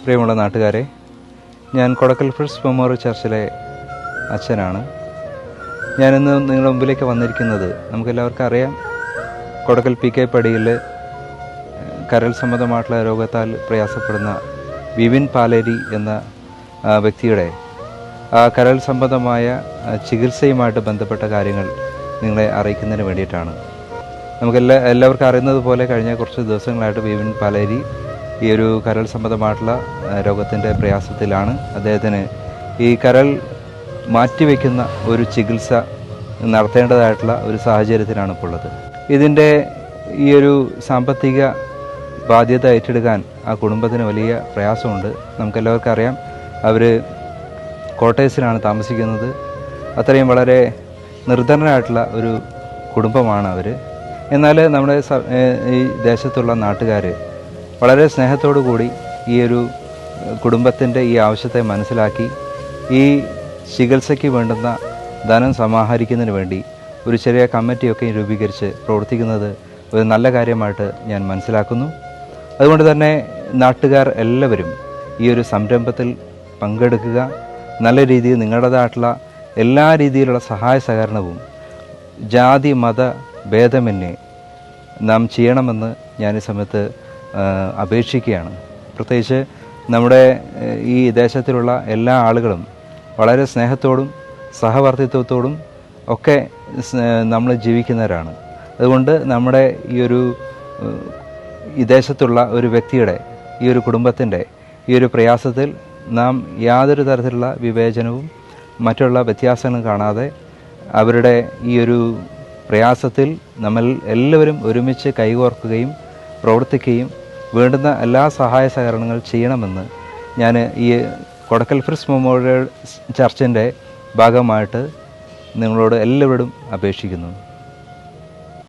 പ്രിയമുള്ള നാട്ടുകാരെ, ഞാൻ കൊടക്കൽ ഫിറ്റ്സ് മെമ്മോറിയൽ ചർച്ചിലെ അച്ഛനാണ്. ഞാനിന്ന് നിങ്ങളുടെ മുമ്പിലേക്ക് വന്നിരിക്കുന്നത്, നമുക്കെല്ലാവർക്കും അറിയാം, കൊടക്കൽ PK പടിയിൽ കരൾ സംബന്ധമായിട്ടുള്ള രോഗത്താൽ പ്രയാസപ്പെടുന്ന വിപിൻ പാലേരി എന്ന വ്യക്തിയുടെ കരൾ സംബന്ധമായ ചികിത്സയുമായിട്ട് ബന്ധപ്പെട്ട കാര്യങ്ങൾ നിങ്ങളെ അറിയിക്കുന്നതിന് വേണ്ടിയിട്ടാണ്. എല്ലാവർക്കും അറിയുന്നത് പോലെ കഴിഞ്ഞ കുറച്ച് ദിവസങ്ങളായിട്ട് വിപിൻ പാലേരി ഈ ഒരു കരൾ സംബന്ധമായിട്ടുള്ള രോഗത്തിൻ്റെ പ്രയാസത്തിലാണ്. അദ്ദേഹത്തിന് ഈ കരൾ മാറ്റിവെക്കുന്ന ഒരു ചികിത്സ നടത്തേണ്ടതായിട്ടുള്ള ഒരു സാഹചര്യത്തിലാണ് ഇപ്പോൾ ഉള്ളത്. ഇതിൻ്റെ ഈ ഒരു സാമ്പത്തിക ബാധ്യത ഏറ്റെടുക്കാൻ ആ കുടുംബത്തിന് വലിയ പ്രയാസമുണ്ട്. നമുക്കെല്ലാവർക്കും അറിയാം, അവർ ക്വാർട്ടേഴ്സിലാണ് താമസിക്കുന്നത്. അത്രയും വളരെ നിർധനരായിട്ടുള്ള ഒരു കുടുംബമാണ് അവർ. എന്നാൽ നമ്മുടെ ഈ ദേശത്തുള്ള നാട്ടുകാർ വളരെ സ്നേഹത്തോടു കൂടി ഈ ഒരു കുടുംബത്തിൻ്റെ ഈ ആവശ്യത്തെ മനസ്സിലാക്കി ഈ ചികിത്സയ്ക്ക് വേണ്ടുന്ന ധനം സമാഹരിക്കുന്നതിന് വേണ്ടി ഒരു ചെറിയ കമ്മിറ്റിയൊക്കെ രൂപീകരിച്ച് പ്രവർത്തിക്കുന്നത് ഒരു നല്ല കാര്യമായിട്ട് ഞാൻ മനസ്സിലാക്കുന്നു. അതുകൊണ്ട് തന്നെ നാട്ടുകാർ എല്ലാവരും ഈ ഒരു സംരംഭത്തിൽ പങ്കെടുക്കുക. നല്ല രീതിയിൽ നിങ്ങളുടേതായിട്ടുള്ള എല്ലാ രീതിയിലുള്ള സഹായ സഹകരണവും ജാതി മത ഭേദമന്യേ നാം ചെയ്യണമെന്ന് ഞാൻ ഈ സമയത്ത് അപേക്ഷിക്കുകയാണ്. പ്രത്യേകിച്ച് നമ്മുടെ ഈ ദേശത്തിലുള്ള എല്ലാ ആളുകളും വളരെ സ്നേഹത്തോടും സഹവർത്തിത്വത്തോടും ഒക്കെ നമ്മൾ ജീവിക്കുന്നവരാണ്. അതുകൊണ്ട് നമ്മുടെ ഈ ദേശത്തുള്ള ഒരു വ്യക്തിയുടെ, ഈ ഒരു കുടുംബത്തിൻ്റെ ഈ ഒരു പ്രയാസത്തിൽ നാം യാതൊരു തരത്തിലുള്ള വിവേചനവും മറ്റുള്ള വ്യത്യാസങ്ങളും കാണാതെ അവരുടെ ഈ ഒരു പ്രയാസത്തിൽ നമ്മൾ എല്ലാവരും ഒരുമിച്ച് കൈകോർക്കുകയും പ്രവർത്തിക്കുകയും വേണ്ടുന്ന എല്ലാ സഹായ സഹകരണങ്ങൾ ചെയ്യണമെന്ന് ഞാൻ ഈ കൊടക്കൽ ഫിറ്റ്സ് മെമ്മോറിയൽ ചർച്ചിൻ്റെ ഭാഗമായിട്ട് നിങ്ങളോട് എല്ലാവരോടും അപേക്ഷിക്കുന്നു.